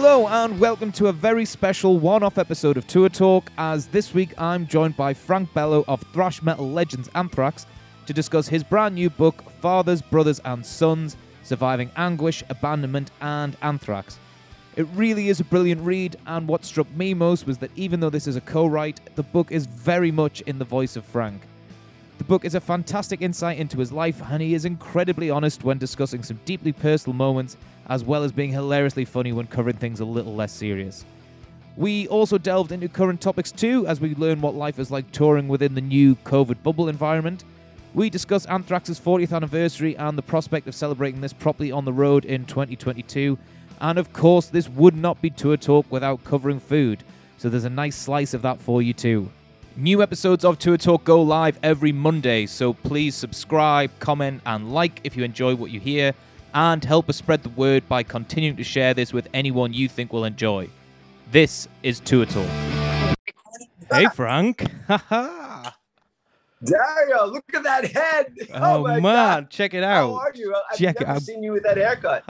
Hello and welcome to a very special one-off episode of Tour Talk, as this week I'm joined by Frank Bello of thrash metal legends Anthrax to discuss his brand new book, Fathers, Brothers and Sons, Surviving Anguish, Abandonment and Anthrax. It really is a brilliant read, and what struck me most was that even though this is a co-write, the book is very much in the voice of Frank. The book is a fantastic insight into his life, and he is incredibly honest when discussing some deeply personal moments, as well as being hilariously funny when covering things a little less serious. We also delved into current topics too, as we learn what life is like touring within the new COVID bubble environment. We discuss Anthrax's 40th anniversary and the prospect of celebrating this properly on the road in 2022. And of course, this would not be Tour Talk without covering food, so there's a nice slice of that for you too. New episodes of Tour Talk go live every Monday, so please subscribe, comment and like if you enjoy what you hear, and help us spread the word by continuing to share this with anyone you think will enjoy. This is Tour Talk. Hey Frank. Haha. Dario, look at that head. Oh my man, God. Check it out. How are you? I've never seen you with that haircut.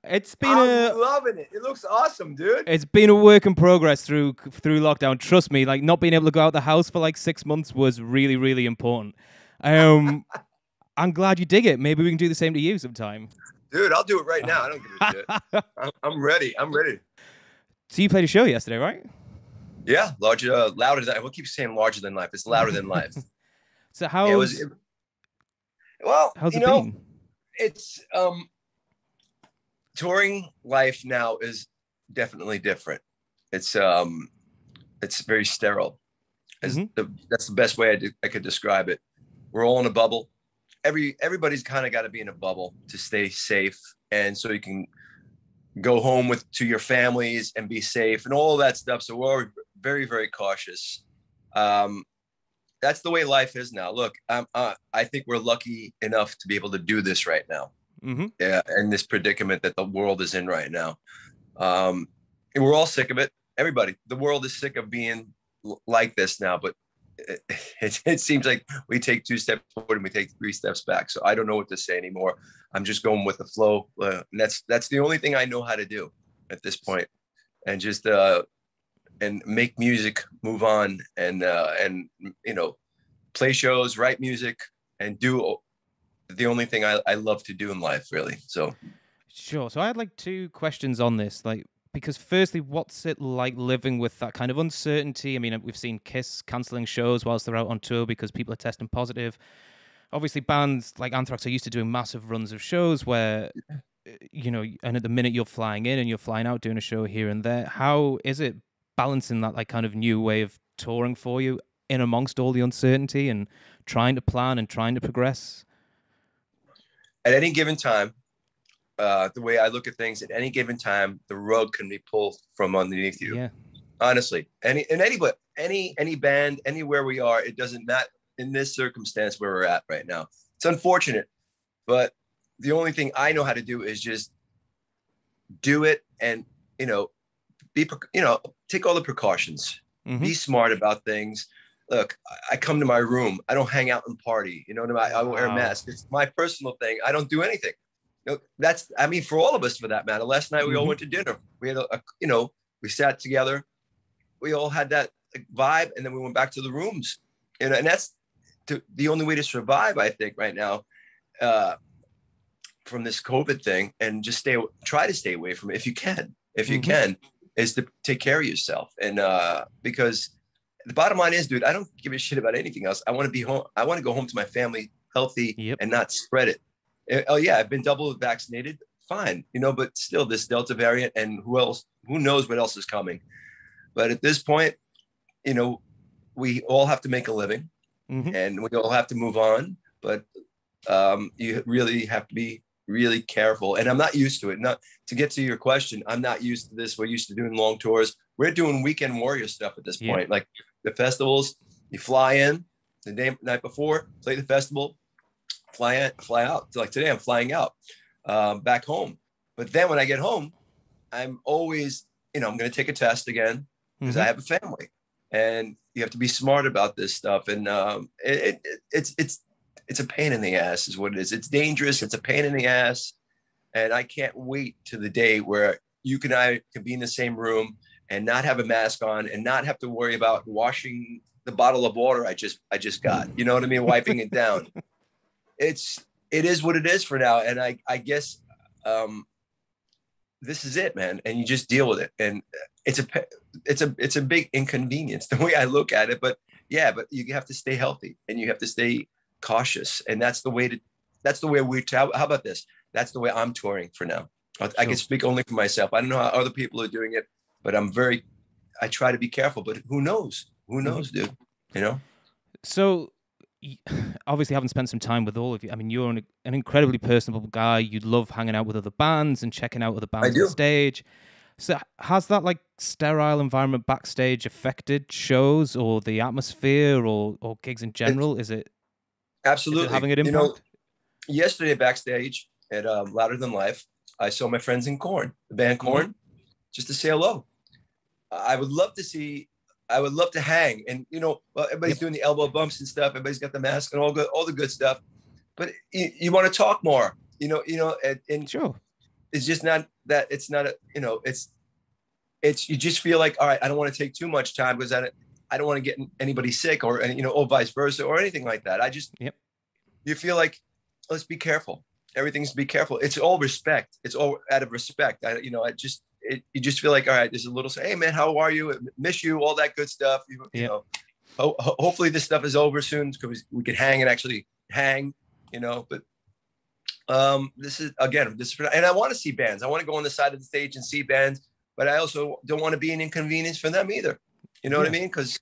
It's been I'm loving it. It looks awesome, dude. It's been a work in progress through lockdown. Trust me, like not being able to go out the house for like 6 months was really, really important. I'm glad you dig it. Maybe we can do the same to you sometime. Dude, I'll do it right now. I don't give a shit. I'm ready. I'm ready. So you played a show yesterday, right? Yeah, louder than. I will keep saying larger than life. It's louder than life. So how's it been? It's touring life now is definitely different. It's very sterile. That's the best way I could describe it. We're all in a bubble. Everybody's kind of got to be in a bubble to stay safe, and so you can go home to your families and be safe and all that stuff. So we're all very, very cautious. That's the way life is now. Look, I think we're lucky enough to be able to do this right now. Yeah, and this predicament that the world is in right now. And we're all sick of it. Everybody, the world is sick of being like this now, but it seems like we take 2 steps forward and we take 3 steps back. So I don't know what to say anymore. I'm just going with the flow. And that's the only thing I know how to do at this point. And just and make music, move on, and play shows, write music, and do the only thing I love to do in life, really. So sure. So I had like 2 questions on this, because firstly, what's it like living with that kind of uncertainty? I mean, we've seen Kiss cancelling shows whilst they're out on tour because people are testing positive. Obviously, bands like Anthrax are used to doing massive runs of shows where, and at the minute you're flying in and you're flying out doing a show here and there. How is it balancing that like kind of new way of touring for you in amongst all the uncertainty and trying to plan and trying to progress? At any given time, the way I look at things, at any given time, the rug can be pulled from underneath you. Yeah. Honestly, any band, anywhere we are, it doesn't matter in this circumstance where we're at right now. It's unfortunate, but the only thing I know how to do is just do it and, take all the precautions, be smart about things. Look, I come to my room. I don't hang out and party. I wear a mask. It's my personal thing. I don't do anything. For all of us, for that matter. Last night we all went to dinner. We had we sat together. We all had that vibe, and then we went back to the rooms. And that's the only way to survive, I think, right now, from this COVID thing. And just try to stay away from it if you can. If you can, is to take care of yourself. And because the bottom line is, dude, I don't give a shit about anything else. I want to be home. I want to go home to my family healthy and not spread it. Oh yeah, I've been double vaccinated. Fine. But still this Delta variant, and who knows what else is coming. But at this point, we all have to make a living and we all have to move on. But you really have to be really careful. And I'm not used to it. Not to get to your question, I'm not used to this. We're used to doing long tours. We're doing weekend warrior stuff at this point. Like the festivals, you fly in the night before, play the festival, fly out. Like today, I'm flying out back home. But then when I get home, I'm always, I'm going to take a test again because I have a family, and you have to be smart about this stuff. And it's a pain in the ass, is what it is. It's dangerous. It's a pain in the ass, and I can't wait to the day where you and I can be in the same room and not have a mask on and not have to worry about washing the bottle of water I just got, you know what I mean? Wiping it down. It is what it is for now. And I guess this is it, man. And you just deal with it. And it's a big inconvenience the way I look at it, but you have to stay healthy and you have to stay cautious. And that's the way how about this? That's the way I'm touring for now. I can speak only for myself. I don't know how other people are doing it, but I try to be careful, but who knows? Who knows, dude? You know? So obviously having spent some time with all of you, I mean, you're an incredibly personable guy. You love hanging out with other bands and checking out other bands on stage. So has that like sterile environment backstage affected shows or the atmosphere or gigs in general? Is it absolutely having an impact? You know, yesterday backstage at Louder Than Life, I saw my friends in Korn, the band Korn, just to say hello. I would love to hang, and you know, everybody's doing the elbow bumps and stuff. Everybody's got the mask and all the good stuff. But you want to talk more, you know, and sure, it's just not that. It's not it's you just feel like, all right, I don't want to take too much time because I don't want to get anybody sick or vice versa or anything like that. I just you feel like, let's be careful. Everything's be careful. It's all respect. It's all out of respect. You just feel like, all right, there's a little say, hey man, how are you? Miss you, all that good stuff. You know, hopefully this stuff is over soon because we can hang and actually hang, you know, but this is and I want to see bands. I want to go on the side of the stage and see bands, but I also don't want to be an inconvenience for them either. You know what I mean? Because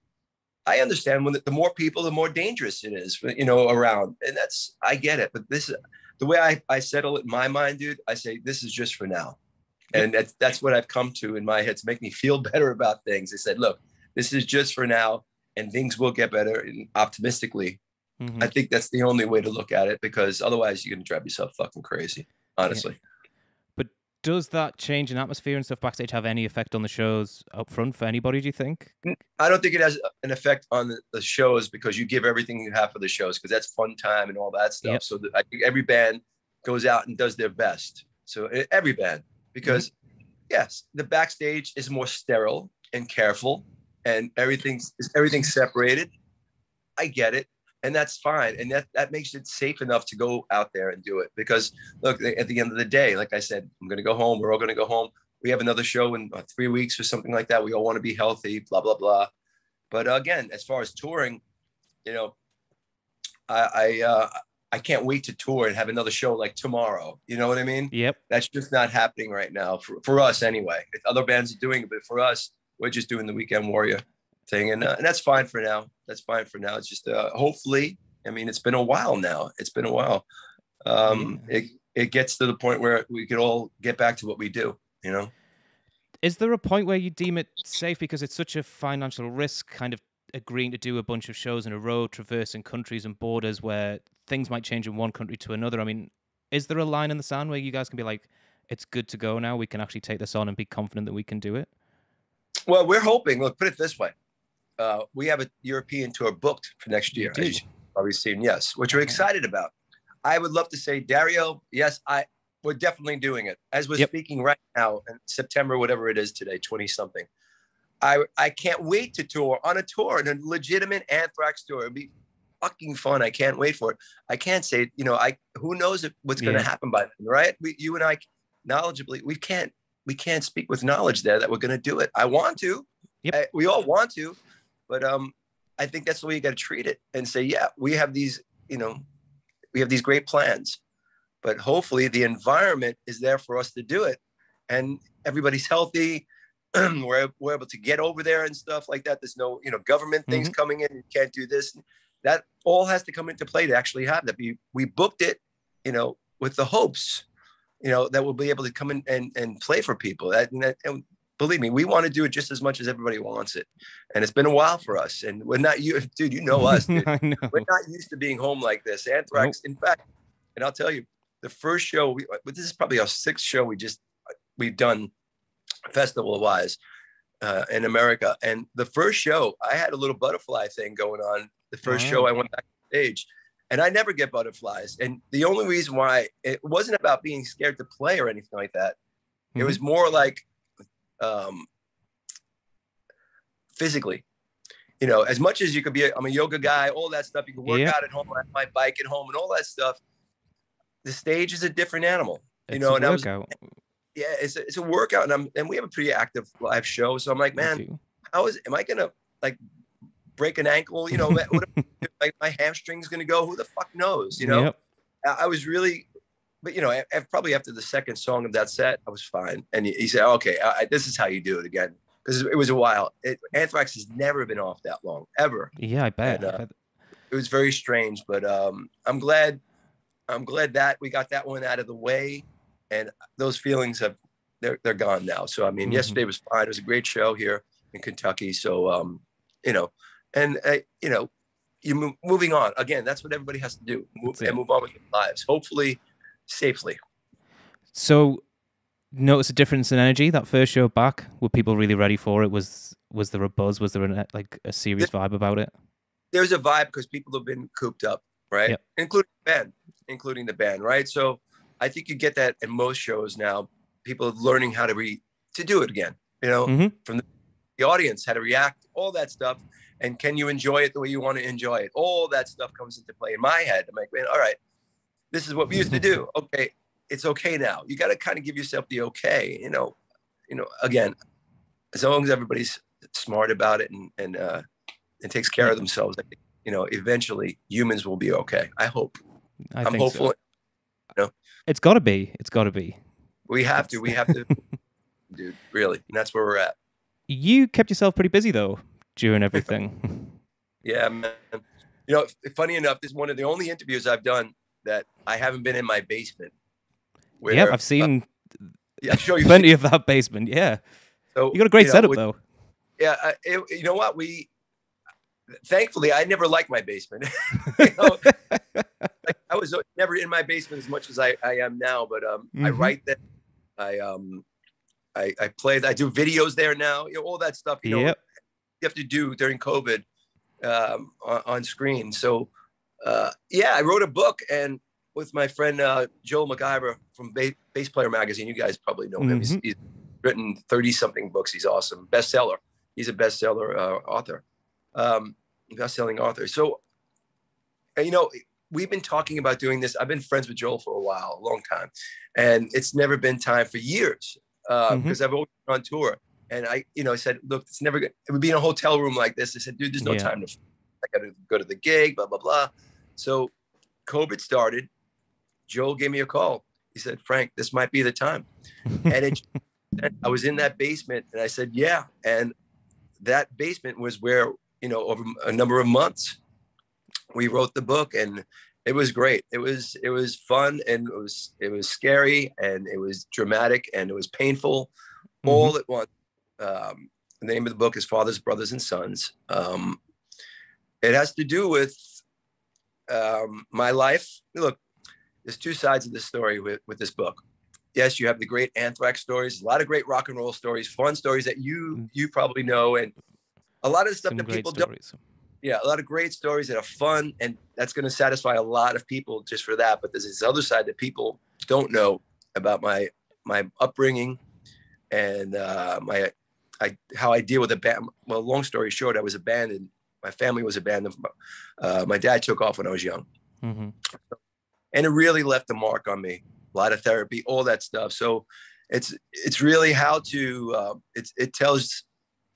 I understand when the more people, the more dangerous it is, around. And I get it. But the way I settle it in my mind, dude, I say, this is just for now. And that's what I've come to in my head to make me feel better about things. I said, look, this is just for now and things will get better, and optimistically. I think that's the only way to look at it, because otherwise you're going to drive yourself fucking crazy, honestly. Yeah. But does that change in atmosphere and stuff backstage have any effect on the shows up front for anybody, do you think? I don't think it has an effect on the shows, because you give everything you have for the shows, because that's fun time and all that stuff. So I think every band goes out and does their best. So every band, because yes, the backstage is more sterile and careful and everything's separated. I get it. And that's fine. And that makes it safe enough to go out there and do it. Because look, at the end of the day, like I said, I'm going to go home. We're all going to go home. We have another show in 3 weeks or something like that. We all want to be healthy, blah, blah, blah. But again, as far as touring, I can't wait to tour and have another show like tomorrow. You know what I mean? Yep. That's just not happening right now for us anyway. If other bands are doing it, but for us, we're just doing the Weekend Warrior thing. And that's fine for now. That's fine for now. It's just hopefully, I mean, it's been a while now. It's been a while. It gets to the point where we could all get back to what we do, you know? Is there a point where you deem it safe, because it's such a financial risk, kind of agreeing to do a bunch of shows in a row, traversing countries and borders where things might change in one country to another? I mean, is there a line in the sand where you guys can be like, it's good to go now, we can actually take this on and be confident that we can do it? Well, we're hoping, look, put it this way. We have a European tour booked for next year, as you've probably seen, yes, which we're excited about. I would love to say, Dario, yes, we're definitely doing it. As we're speaking right now in September, whatever it is today, 20-something. I can't wait to tour on a tour, a legitimate Anthrax tour. It'd be fucking fun. I can't wait for it. I can't say, who knows what's going to happen by then, right? You and I, knowledgeably, we can't speak with knowledge there that we're going to do it. I want to. We all want to. But I think that's the way you got to treat it and say, yeah, we have these, we have these great plans, but hopefully the environment is there for us to do it, and everybody's healthy. We're able to get over there and stuff like that. There's no, government things coming in. You can't do this. That all has to come into play to actually have that. We booked it, with the hopes, that we'll be able to come in and play for people. And believe me, we want to do it just as much as everybody wants it. And it's been a while for us. And we're not, dude, you know us, dude. I know. We're not used to being home like this. Anthrax, in fact, and I'll tell you, the first show, this is probably our 6th show we've done festival-wise in America. And the first show, I had a little butterfly thing going on. The first show I went backstage, and I never get butterflies. And the only reason why, it wasn't about being scared to play or anything like that. It was more like physically. As much as you could I'm a yoga guy, all that stuff. You can work out at home, I have my bike at home, and all that stuff. The stage is a different animal. It's a workout. It's a workout, and we have a pretty active live show. So I'm like, man, am I gonna like break an ankle? Like my hamstring's gonna go? Who the fuck knows? I was really, but probably after the second song of that set, I was fine. And he said, okay, this is how you do it again. Because it was a while. Anthrax has never been off that long, ever. Yeah, I bet. It was very strange, but I'm glad that we got that one out of the way, and those feelings they're gone now. So I mean, yesterday was fine. It was a great show here in Kentucky. So you moving on again. That's what everybody has to do. Move on with their lives, hopefully safely. So. Notice a difference in energy that first show back. Were people really ready for it? Was there a buzz? Was there a serious vibe about it? There's a vibe because people have been cooped up, right? Yep. Including the band, right? So I think you get that in most shows now. People are learning how to do it again. From the audience, how to react, all that stuff, and can you enjoy it the way you want to enjoy it? All that stuff comes into play in my head. I'm like, man, all right, this is what we used to do. Okay. It's okay now. You got to kind of give yourself the okay, again, as long as everybody's smart about it and takes care of themselves, eventually humans will be okay. I hope. I'm hopeful. So. It's got to be. We have to, dude, really. And that's where we're at. You kept yourself pretty busy though, during everything. Yeah, man. Funny enough, this is one of the only interviews I've done that I haven't been in my basement. I've seen plenty of that basement. Yeah, so you got a great setup though. Yeah, you know what? Thankfully, I never liked my basement. I was never in my basement as much as I am now. But I write there. I play. I do videos there now. All that stuff. You have to do during COVID on screen. So I wrote a book and. With my friend Joel Mciver from Bass Player Magazine. You guys probably know him. He's written 30-something books. He's awesome. Bestseller. He's a bestseller author. Best-selling author. So, we've been talking about doing this. I've been friends with Joel for a long time. And it's never been time for years because I've always been on tour. And I said, look, it's never good. It would be in a hotel room like this. I said, dude, there's no time I got to go to the gig, blah, blah, blah. So COVID started. Joel gave me a call. He said, Frank, this might be the time. And I was in that basement and I said, yeah. And that basement was where, over a number of months, we wrote the book and it was great. It was fun and it was scary and it was dramatic and it was painful all at once. The name of the book is Fathers, Brothers, and Sons. It has to do with my life. Look, there's two sides of this story with this book. Yes, you have the great Anthrax stories, a lot of great rock and roll stories, fun stories that you probably know, and a lot of stuff that people don't. Yeah, a lot of great stories that are fun, and that's going to satisfy a lot of people just for that. But there's this other side that people don't know about my upbringing and how I deal with a band. Well, long story short, I was abandoned. My family was abandoned. My dad took off when I was young. And it really left a mark on me. A lot of therapy, all that stuff. So it's really how to it tells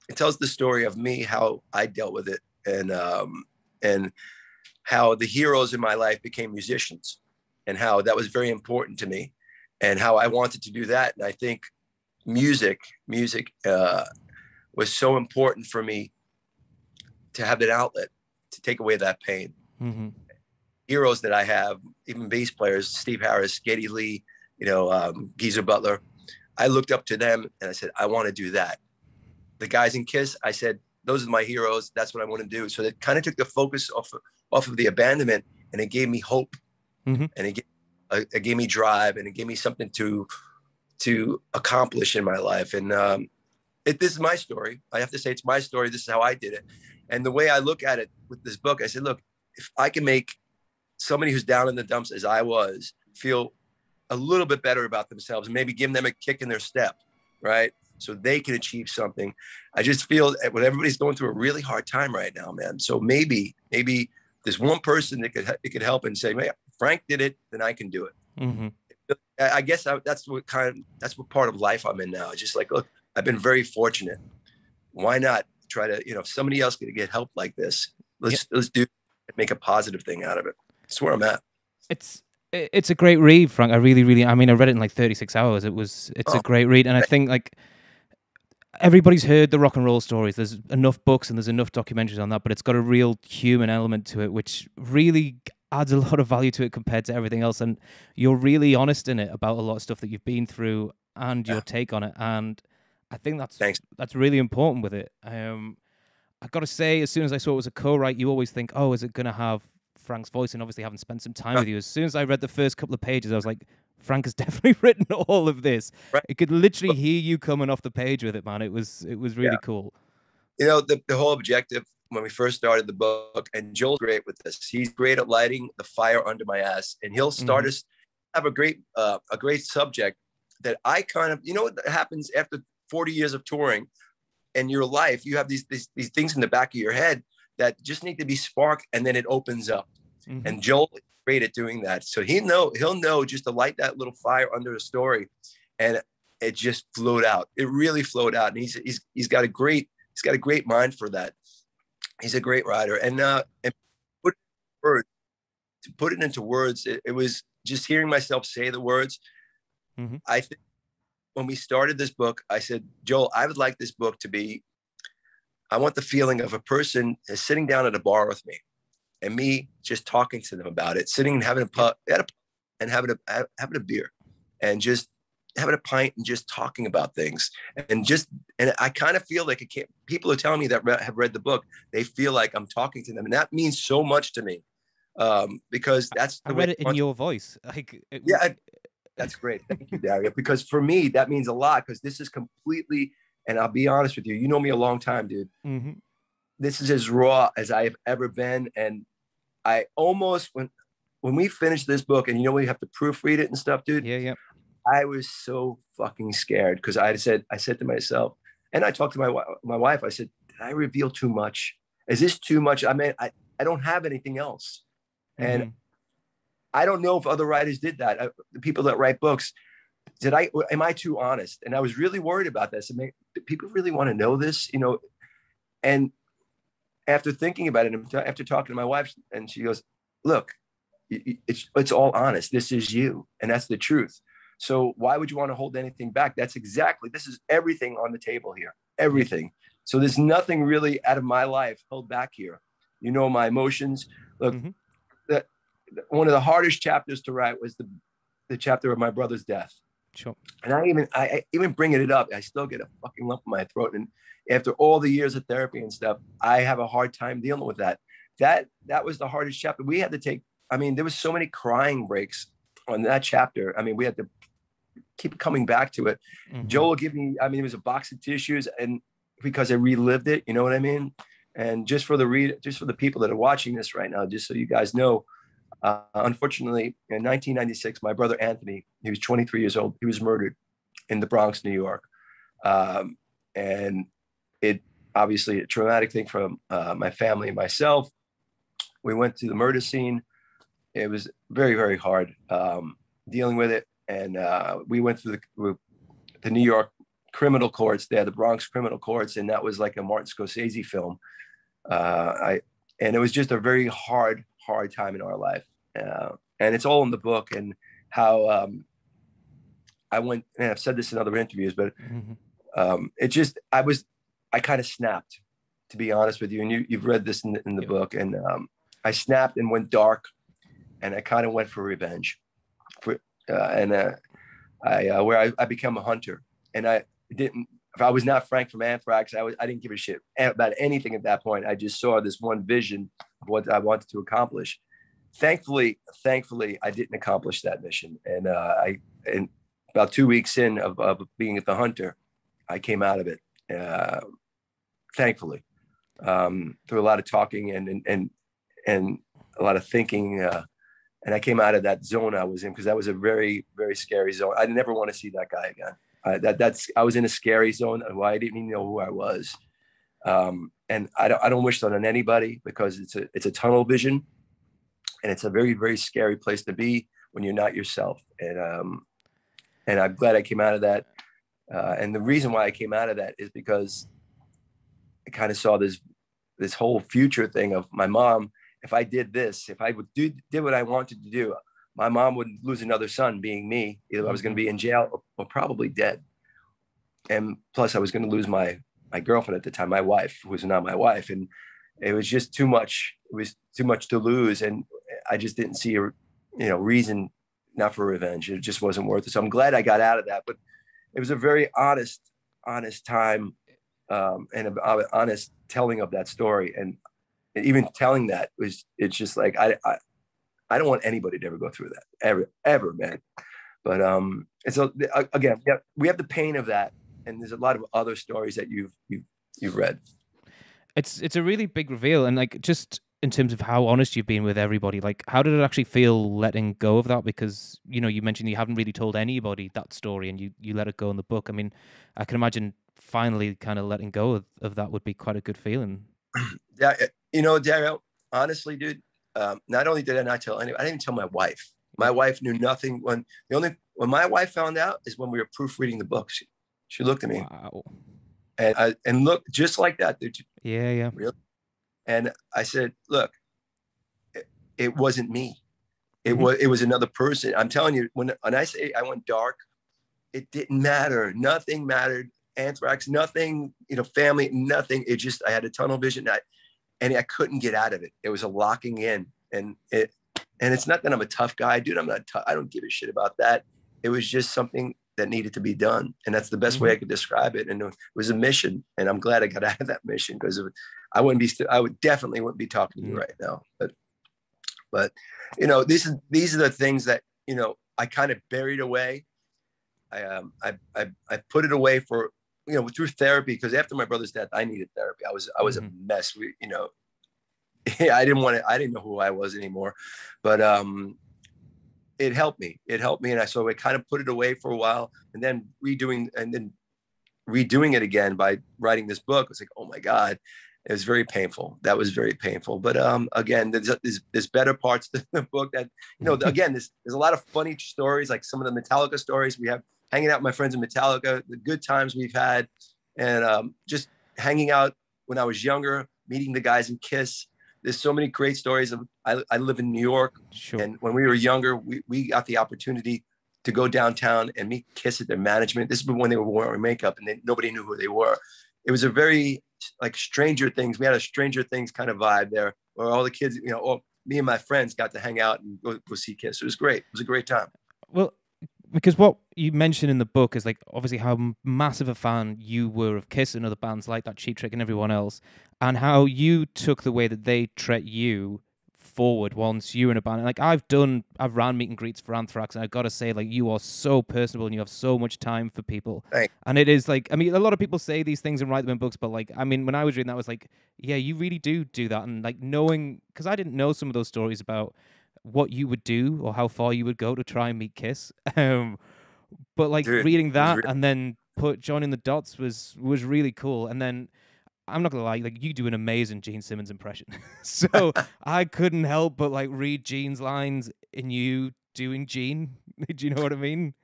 the story of me, how I dealt with it, and how the heroes in my life became musicians, and how that was very important to me, and how I wanted to do that. And I think music was so important for me to have an outlet to take away that pain. Heroes that I have, even bass players, Steve Harris, Geddy Lee, Geezer Butler. I looked up to them and I said, I want to do that. The guys in Kiss, I said, those are my heroes. That's what I want to do. So it kind of took the focus off of the abandonment, and it gave me hope, and it gave me drive, and it gave me something to accomplish in my life. And this is my story. I have to say it's my story. This is how I did it. And the way I look at it with this book, I said, look, if I can make somebody who's down in the dumps as I was feel a little bit better about themselves and maybe give them a kick in their step, right? So they can achieve something. I just feel that when everybody's going through a really hard time right now, man. So maybe there's one person that could help and say, man, Frank did it, then I can do it. Mm-hmm. I guess that's what part of life I'm in now. It's just like, look, I've been very fortunate. Why not try to, if somebody else can get help like this, let's do it and make a positive thing out of it. That's where I'm at. It's a great read, Frank. I really, I mean, I read it in like 36 hours. It's a great read. And I think like everybody's heard the rock and roll stories. There's enough books and there's enough documentaries on that, but it's got a real human element to it, which really adds a lot of value to it compared to everything else. And you're really honest in it about a lot of stuff that you've been through and your take on it. And I think that's really important with it. I got to say, as soon as I saw it was a co-write, you always think, oh, is it going to have Frank's voice? And obviously having spent some time with you, as soon as I read the first couple of pages, I was like, Frank has definitely written all of this. Right. It could literally hear you coming off the page with it, man. It was really cool. The whole objective when we first started the book, and Joel's great with this. He's great at lighting the fire under my ass, and he'll start us have a great subject that I kind of, what happens after 40 years of touring and your life, you have these things in the back of your head that just need to be sparked, and then it opens up. Mm-hmm. And Joel is great at doing that. So he'll know just to light that little fire under a story, and it just flowed out. It really flowed out, and he's got a great mind for that. He's a great writer, and put it into words. It was just hearing myself say the words. Mm-hmm. I think when we started this book, I said, Joel, I would like this book to be, I want the feeling of a person is sitting down at a bar with me and me just talking to them about it, sitting and having having a beer and just having a pint and just talking about things. And I kind of feel like people are telling me that have read the book, they feel like I'm talking to them. And that means so much to me. Because that's I read it in your voice. That's great. Thank you, Dario. Because for me, that means a lot, because this is completely, and I'll be honest with you, you know me a long time, dude. Mm-hmm. This is as raw as I've ever been. And I almost, when we finished this book, and we have to proofread it and stuff, dude. Yeah. I was so fucking scared, because I said to myself, and I talked to my wife, I said, did I reveal too much? Is this too much? I mean, I don't have anything else. Mm-hmm. And I don't know if other writers did that. The people that write books, am I too honest? And I was really worried about this. I mean, do people really want to know this? And after thinking about it, after talking to my wife, and she goes, look, it's all honest. This is you. And that's the truth. So why would you want to hold anything back? This is everything on the table here, everything. So there's nothing really out of my life held back here. My emotions. Look, one of the hardest chapters to write was the chapter of my brother's death. Sure. And I even bringing it up, I still get a fucking lump in my throat. And after all the years of therapy and stuff, I have a hard time dealing with that. That was the hardest chapter. We had to take, there was so many crying breaks on that chapter. We had to keep coming back to it. Mm-hmm. Joel gave me, it was a box of tissues, and because I relived it, you know what I mean? And just for the people that are watching this right now, just so you guys know, unfortunately, in 1996, my brother Anthony, he was 23 years old. He was murdered in the Bronx, New York. And it obviously a traumatic thing for my family and myself. We went to the murder scene. It was very, very hard dealing with it. And we went through the New York criminal courts there, the Bronx criminal courts. And that was like a Martin Scorsese film. And it was just a very hard time in our life. And it's all in the book, and how I went, and I've said this in other interviews, but I kind of snapped, to be honest with you. And you've read this in the book, and I snapped and went dark, and I kind of went for revenge. I became a hunter, and if I was not Frank from Anthrax, I didn't give a shit about anything at that point. I just saw this one vision of what I wanted to accomplish. Thankfully, I didn't accomplish that mission. And and about 2 weeks in of being at the hunter, I came out of it. Thankfully, through a lot of talking and a lot of thinking, And I came out of that zone I was in, because that was a very, very scary zone. I never want to see that guy again. I was in a scary zone where I didn't even know who I was. And I don't wish that on anybody, because it's a tunnel vision, and it's a very, very scary place to be when you're not yourself. And I'm glad I came out of that. And the reason why I came out of that is because I kind of saw this whole future thing of my mom. If I did this, if I did what I wanted to do, my mom would lose another son, being me. Either I was going to be in jail or probably dead. And plus I was going to lose my girlfriend at the time, my wife, who was not my wife. And it was just too much. It was too much to lose. And I just didn't see a reason, not for revenge. It just wasn't worth it. So I'm glad I got out of that. But it was a very honest time, and an honest telling of that story. And even telling that it's just like, I don't want anybody to ever go through that, ever, man. But again, we have the pain of that, and there's a lot of other stories that you've read. It's a really big reveal, and like, just in terms of how honest you've been with everybody, like, how did it actually feel letting go of that? Because you mentioned you haven't really told anybody that story, and you let it go in the book. I mean, I can imagine finally kind of letting go of that would be quite a good feeling. Yeah, Daryl, honestly, dude, not only did I not tell anyone, I didn't tell my wife. My wife knew nothing. When my wife found out is when we were proofreading the book. She looked at me. Wow. And look, just like that, dude. Yeah. Really? And I said, look, it wasn't me. It was another person. I'm telling you, when I say I went dark, it didn't matter. Nothing mattered. Anthrax, nothing, family, nothing. It just, I had a tunnel vision, and I couldn't get out of it. It was a locking in, and it's not that I'm a tough guy, dude. I'm not tough. I don't give a shit about that. It was just something that needed to be done, and that's the best way I could describe it. And it was a mission, and I'm glad I got out of that mission, because I would definitely wouldn't be talking to you right now. But these are the things that I kind of buried away. I put it away for through therapy, because after my brother's death, I needed therapy. I was a mess. I didn't know who I was anymore, but it helped me. And so I kind of put it away for a while, and then redoing it again by writing this book. It's like, oh my God, it was very painful. That was very painful. But again, there's better parts to the book that, again, there's a lot of funny stories, like some of the Metallica stories we have, hanging out with my friends in Metallica, the good times we've had, and just hanging out when I was younger, meeting the guys in Kiss. There's so many great stories. I live in New York. Sure. And when we were younger, we got the opportunity to go downtown and meet Kiss at their management. This is when they were wearing makeup, and nobody knew who they were. It was a very, like, Stranger Things. We had a Stranger Things kind of vibe there, where all the kids, me and my friends got to hang out and go see Kiss. It was great. It was a great time. Well, because what you mentioned in the book is, like, obviously how massive a fan you were of Kiss and other bands like that, Cheap Trick and everyone else, and how you took the way that they treat you forward once you're in a band. And, like, I've ran meet and greets for Anthrax, and I've got to say, like, you are so personable and you have so much time for people. Thanks. And it is like, I mean, a lot of people say these things and write them in books, but, like, I mean, when I was reading that, I was like, yeah, you really do that. And, like, knowing, because I didn't know some of those stories about what you would do or how far you would go to try and meet Kiss. But, like, Dude, reading that and then joining the dots was really cool. And then, I'm not gonna lie, like, you do an amazing Gene Simmons impression. So I couldn't help but, like, read Gene's lines in you doing Gene. Do you know what I mean?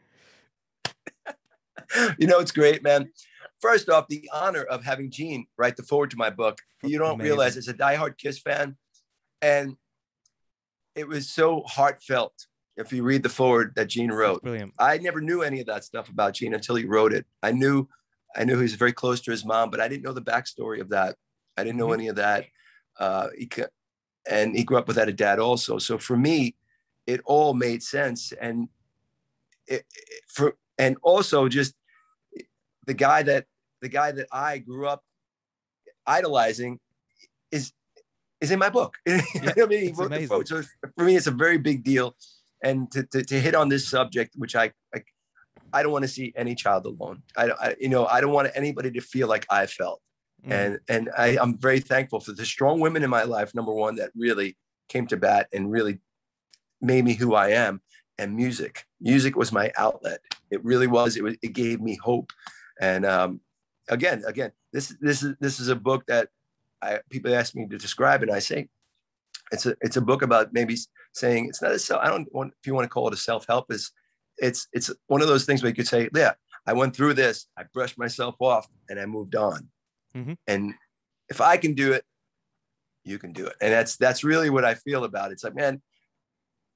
It's great, man. First off, the honor of having Gene write the foreword to my book. You don't realize, as a diehard Kiss fan, and it was so heartfelt. If you read the foreword that Gene wrote, brilliant. I never knew any of that stuff about Gene until he wrote it. I knew he was very close to his mom, but I didn't know the backstory of that. I didn't know any of that. And he grew up without a dad also. So for me, it all made sense. And also just the guy that I grew up idolizing is in my book. Yeah, I mean, he wrote the quote. So for me, it's a very big deal. And to hit on this subject, which I don't want to see any child alone. I don't want anybody to feel like I felt. And I'm very thankful for the strong women in my life, number one, that really came to bat and really made me who I am. And music was my outlet. It really was. It gave me hope. And again, this is a book that people ask me to describe, and I say it's a book about maybe saying it's not a I don't want, if you want to call it a self-help, it's one of those things where you could say, yeah, I went through this, I brushed myself off, and I moved on. Mm-hmm. And if I can do it, you can do it. And that's really what I feel about it. It's like, man,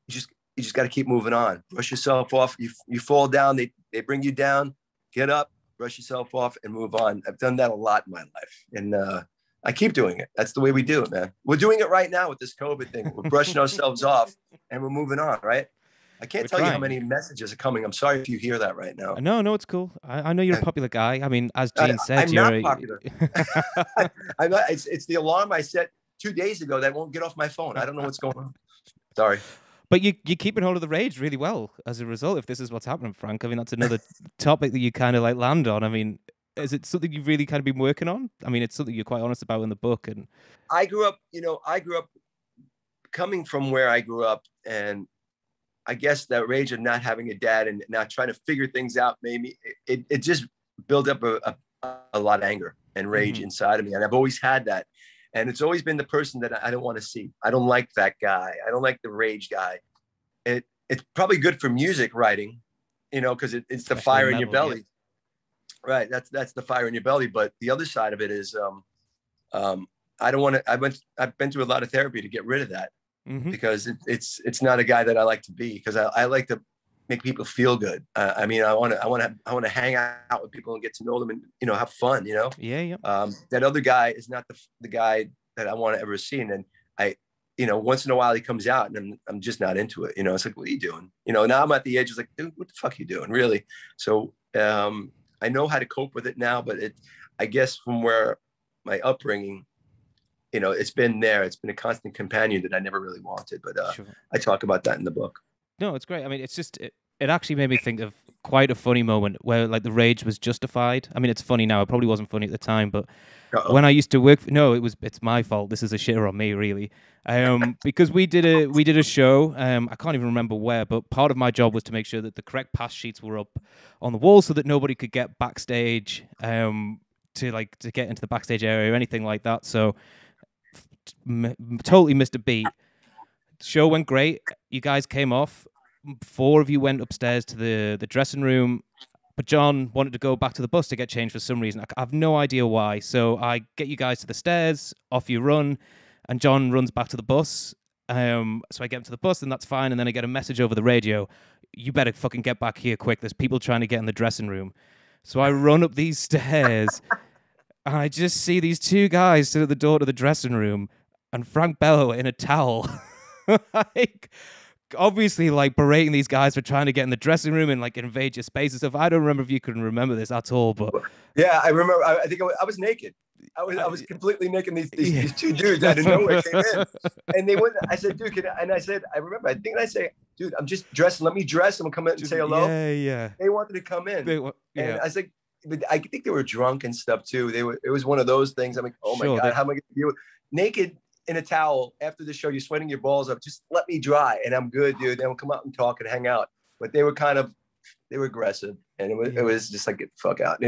you just got to keep moving on. Brush yourself off. You fall down, they bring you down. Get up, brush yourself off, and move on. I've done that a lot in my life, and I keep doing it. That's the way we do it, man. We're doing it right now with this COVID thing. We're brushing ourselves off, and we're moving on, right? I can't tell you how many messages are coming. I'm sorry if you hear that right now. No, it's cool. I know you're a popular guy. I mean, as Gene said, I'm not popular. I'm not, it's the alarm I set 2 days ago that won't get off my phone. I don't know what's going on. Sorry. But you're keeping hold of the rage really well as a result, if this is what's happening, Frank. I mean, that's another topic that you kind of like land on. I mean, is it something you've really kind of been working on? I mean, it's something you're quite honest about in the book. And I grew up coming from where I grew up, and I guess that rage of not having a dad and not trying to figure things out made me, it just built up a lot of anger and rage inside of me. And I've always had that. And it's always been the person that I don't want to see. I don't like that guy. I don't like the rage guy. It's probably good for music writing, because it's the fire in your belly. Yeah. Right. That's the fire in your belly. But the other side of it is, I don't want to. I've been through a lot of therapy to get rid of that, because it's not a guy that I like to be, because I like to make people feel good. I mean, I want to hang out with people and get to know them and have fun. Yeah. That other guy is not the guy that I want to ever see. And then once in a while he comes out and I'm just not into it. It's like, what are you doing? Now I'm at the edge. It's like, dude, what the fuck are you doing, really? So I know how to cope with it now, but I guess from where my upbringing, it's been there. It's been a constant companion that I never really wanted. But sure. I talk about that in the book. No, it's great. I mean, it's just it actually made me think of quite a funny moment where like the rage was justified. I mean, it's funny now. It probably wasn't funny at the time, but when I used to work, it's my fault. This is a shitter on me, really. Because we did a show. I can't even remember where, but part of my job was to make sure that the correct pass sheets were up on the wall so that nobody could get backstage to get into the backstage area or anything like that. So totally missed a beat. The show went great. You guys came off. 4 of you went upstairs to the dressing room, but John wanted to go back to the bus to get changed for some reason. I have no idea why. So I get you guys to the stairs, off you run, and John runs back to the bus. So I get him to the bus, and that's fine. And then I get a message over the radio: "You better fucking get back here quick. There's people trying to get in the dressing room." So I run up these stairs, and I just see these 2 guys sit at the door to the dressing room, and Frank Bello in a towel, obviously berating these guys for trying to get in the dressing room and invade your space and stuff. I don't remember if you can remember this at all, but yeah, I remember. I think I was naked. I was completely naked. These 2 dudes out of nowhere came in, and they went. I said, "Dude," I remember. I say, "Dude, I'm just dressed. Let me dress, and we'll come in and say hello." Yeah. They wanted to come in, and I was like, but I think they were drunk and stuff too. It was one of those things. I'm like, oh my God, how am I going to deal with naked in a towel after the show? You're sweating your balls up. Just let me dry, and I'm good, dude. Then we'll come out and talk and hang out. But they were aggressive, and it was just like, get the fuck out.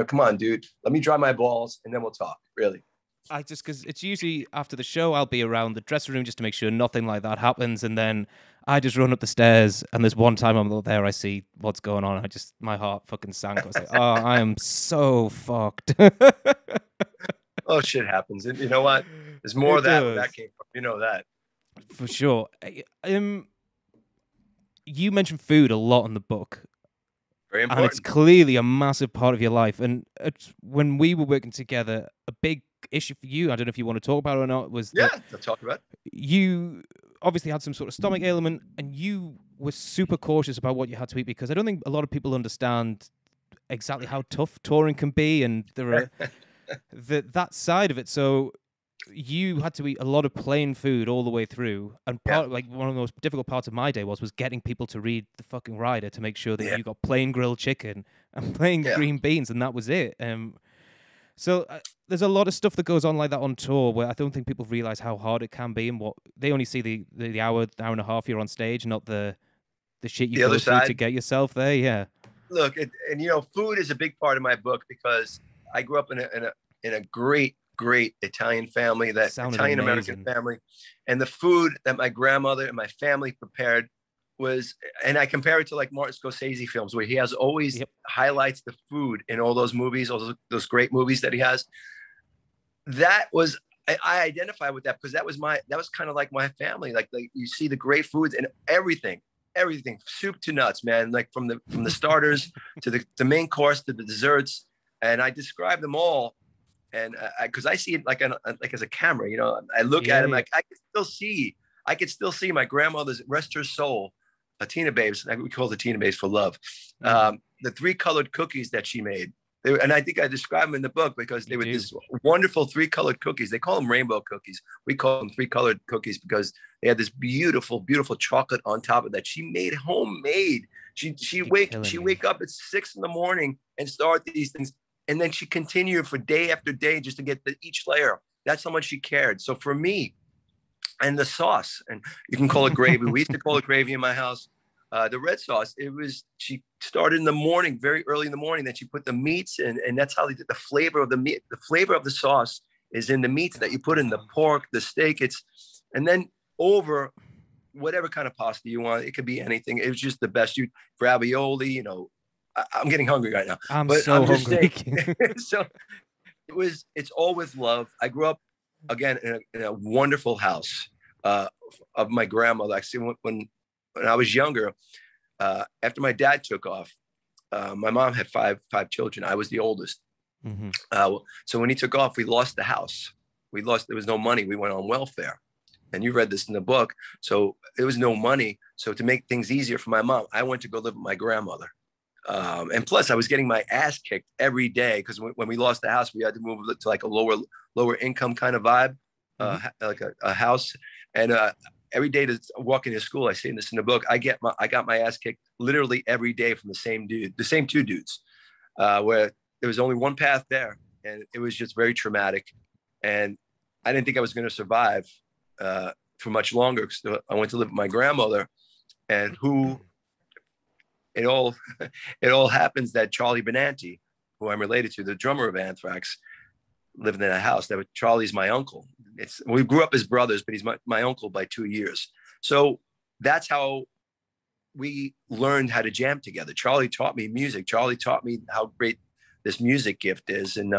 Come on, dude. Let me dry my balls, and then we'll talk. Really. Because it's usually after the show, I'll be around the dressing room just to make sure nothing like that happens, and then I just run up the stairs. And there's one time I'm there, I see what's going on. My heart fucking sank. I was like, oh, I am so fucked. Oh, shit happens. And you know what? There's more of that where that came from. You know that. For sure. You mentioned food a lot in the book. Very important. And it's clearly a massive part of your life. And when we were working together, a big issue for you, I don't know if you want to talk about it or not, was that I'll talk about it. You obviously had some sort of stomach ailment, and you were super cautious about what you had to eat, because I don't think a lot of people understand exactly how tough touring can be, and there are that side of it. So you had to eat a lot of plain food all the way through, and one of the most difficult parts of my day was getting people to read the fucking rider to make sure that you got plain grilled chicken and plain green beans, and that was it. So there's a lot of stuff that goes on like that on tour where I don't think people realize how hard it can be, and what they only see the hour and a half you're on stage, not the shit you The go other through to side. get yourself there. Yeah. Look, and food is a big part of my book because I grew up in a great Italian family, that Sounded Italian American amazing. family, and the food that my grandmother and my family prepared was, and I compare it to like Martin Scorsese films where he has always Yep. highlights the food in all those movies, all those great movies that he has. That was, I identify with that because that was kind of like my family. Like you see the great foods and everything, soup to nuts, man. Like from the starters to the main course to the desserts, and I describe them all. And because I see it like as a camera, I look at Yeah, him, yeah. like I could still see my grandmother's, rest her soul, Tina Babes. We call the Tina Babes for love. The 3-colored cookies that she made. And I think I describe them in the book because they You were do. this wonderful 3-colored cookies. They call them rainbow cookies. We call them 3-colored cookies because they had this beautiful chocolate on top of that. She made homemade. She You're killing me. wake up at 6 a.m. and start these things, and then she continued for day after day just to get each layer. That's how much she cared. So for me, and the sauce, and you can call it gravy. We used to call it gravy in my house. The red sauce, she started in the morning, very early in the morning. Then she put the meats in, and that's how they did the flavor of the meat. The flavor of the sauce is in the meats that you put in, the pork, the steak. And then over whatever kind of pasta you want. It could be anything. It was just the best. You ravioli, I'm getting hungry right now. I'm But so I'm just hungry. saying, so it's all with love. I grew up again in a wonderful house of my grandmother. Actually, when I was younger, after my dad took off, my mom had five children. I was the oldest. Mm-hmm. So when he took off, we lost the house. There was no money. We went on welfare. And you read this in the book. So there was no money. So to make things easier for my mom, I went to go live with my grandmother. And plus I was getting my ass kicked every day because when we lost the house, we had to move to like a lower income kind of vibe, like a house. And every day to walk into school, I say this in the book, I got my ass kicked literally every day from the same two dudes, where there was only one path there. And it was just very traumatic. And I didn't think I was going to survive for much longer. So I went to live with my grandmother, and it all happens that Charlie Benanti, who I'm related to, the drummer of Anthrax, lived in a house. Charlie's my uncle. We grew up as brothers, but he's my uncle by 2 years. So that's how we learned how to jam together. Charlie taught me music. Charlie taught me how great this music gift is. And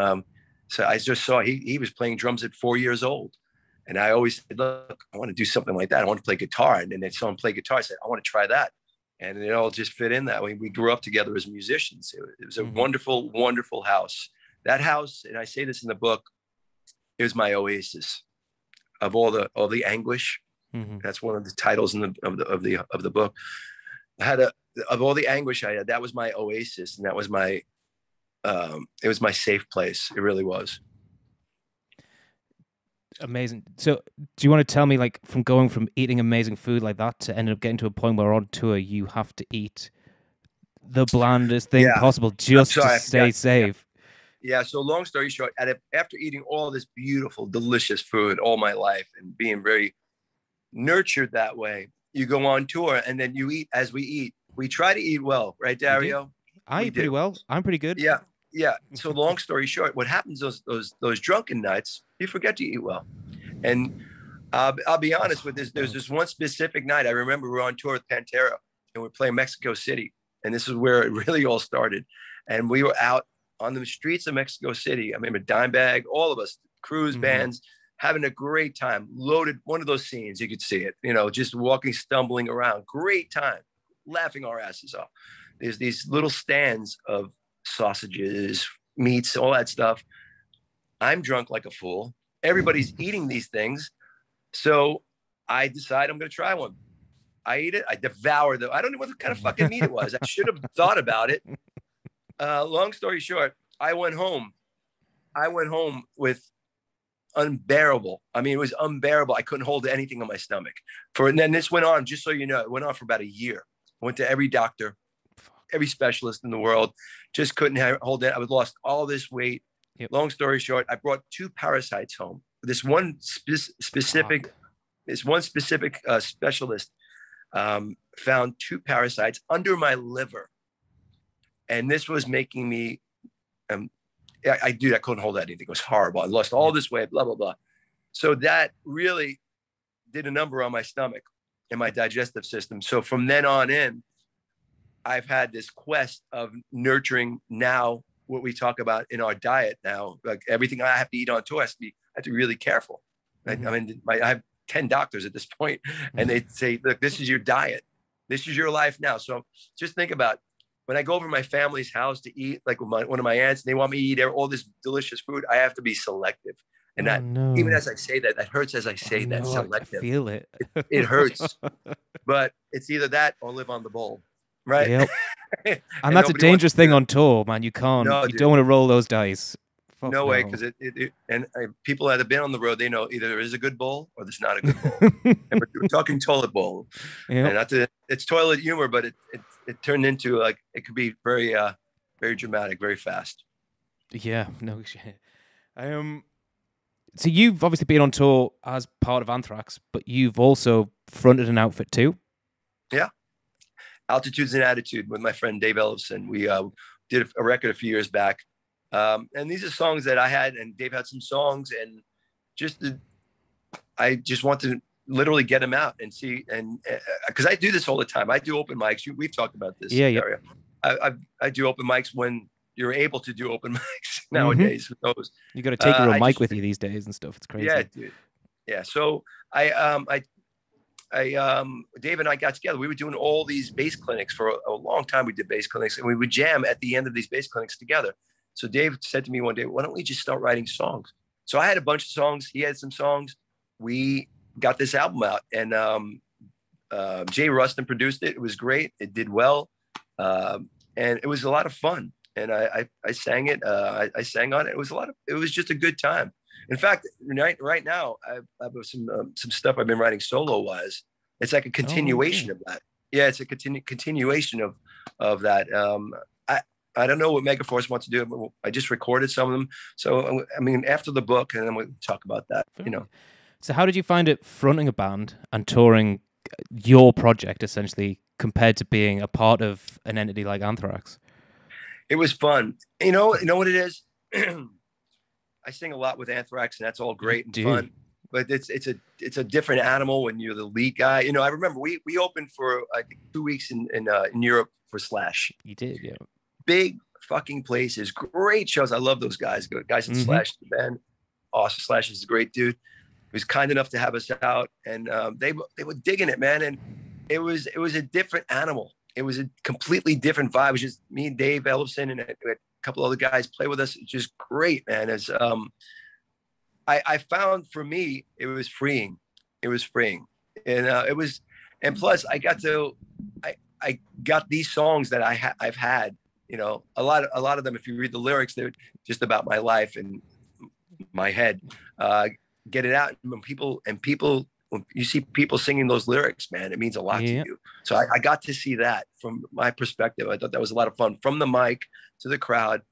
so I just saw he was playing drums at 4 years old. And I always said, look, I want to do something like that. I want to play guitar. And then they saw him play guitar. I said, I want to try that. And it all just fit in that way. We grew up together as musicians. It was a wonderful, wonderful house. That house, and I say this in the book, it was my oasis of all the anguish. That's one of the titles of the book. Of all the anguish I had, that was my oasis, and that was it was my safe place. It really was. Amazing. So do you want to tell me, like, from going from eating amazing food like that to ending up getting to a point where on tour you have to eat the blandest thing possible just to stay safe? Yeah. So long story short, after eating all this beautiful, delicious food all my life and being very nurtured that way, you go on tour and then you eat as we eat. We try to eat well, right, Dario? I eat pretty well. I'm pretty good. Yeah. Yeah. So long story short, what happens those drunken nights, you forget to eat well. And I'll be honest with this. There's this one specific night. I remember we were on tour with Pantera and we're playing Mexico City. And this is where it really all started. And we were out on the streets of Mexico City. I remember Dimebag, all of us, cruise bands, having a great time. Loaded, one of those scenes, you could see it, just walking, stumbling around. Great time, laughing our asses off. There's these little stands of sausages, meats, all that stuff. I'm drunk like a fool. Everybody's eating these things. So I decide I'm going to try one. I eat it. I devour them. I don't know what kind of fucking meat it was. I should have thought about it. Long story short, I went home with unbearable. I mean, it was unbearable. I couldn't hold anything on my stomach. And then this went on, just so you know, it went on for about a year. I went to every doctor, every specialist in the world, just couldn't hold it. I was lost all this weight. Yep. Long story short, I brought 2 parasites home. This one specific specialist found 2 parasites under my liver, and this was making me. I couldn't hold anything. It was horrible. I lost all this weight. Blah blah blah. So that really did a number on my stomach and my digestive system. So from then on in, I've had this quest of nurturing now what we talk about in our diet now. Like everything I have to eat on tour I have to be really careful. Mm-hmm. I mean, I have 10 doctors at this point, and they say, look, this is your diet. This is your life now. So just think about when I go over to my family's house to eat, like with one of my aunts, and they want me to eat all this delicious food, I have to be selective. And even as I say that, that hurts as I say that, selective. I feel it. It hurts. But it's either that or live on the bowl. Right. Yep. and that's a dangerous thing on tour, man. You can't, you don't want to roll those dice. No way. Because people that have been on the road, they know either there is a good bowl or there's not a good bowl. And we're talking toilet bowl. Yep. And it's toilet humor, but it turned into like, it could be very, very dramatic, very fast. Yeah, no shit. So you've obviously been on tour as part of Anthrax, but you've also fronted an outfit too. Yeah. Altitudes and Attitude with my friend Dave Ellefson. We did a record a few years back. And these are songs that I had, and Dave had some songs, and I just want to literally get them out and see. And because I do this all the time. I do open mics. We've talked about this area. I do open mics when you're able to do open mics nowadays. Mm-hmm. With those. You got to take your own mic with you these days and stuff. It's crazy. Yeah, dude. Yeah. So Dave and I got together. We were doing all these bass clinics for a long time. We did bass clinics, and we would jam at the end of these bass clinics together. So Dave said to me one day, why don't we just start writing songs? So I had a bunch of songs. He had some songs. We got this album out, and Jay Rustin produced it. It was great. It did well. And it was a lot of fun. And I sang it. I sang on it. It was just a good time. In fact, right now, I have some stuff I've been writing solo wise. It's like a continuation of that. Yeah, it's a continuation of that. I don't know what Megaforce wants to do, but I just recorded some of them. So, I mean, after the book, and then we'll talk about that, So how did you find it fronting a band and touring your project, essentially, compared to being a part of an entity like Anthrax? It was fun. You know what it is? I sing a lot with Anthrax, and that's all great and fun. But it's a different animal when you're the lead guy. I remember we opened for I think 2 weeks in Europe for Slash. You did, yeah. Big fucking places, great shows. I love those guys. Guys in Slash, the band. Awesome. Slash is a great dude. He was kind enough to have us out, and they were digging it, man. And it was a different animal. It was a completely different vibe. It was just me, Dave Ellefson, and a couple other guys play with us. It's just great, man. It's I found for me it was freeing. It was freeing, and and plus I got these songs that I've had. A lot of them. If you read the lyrics, they're just about my life and my head. Get it out, when you see people singing those lyrics, man, it means a lot to you. So I got to see that from my perspective. I thought that was a lot of fun, from the mic to the crowd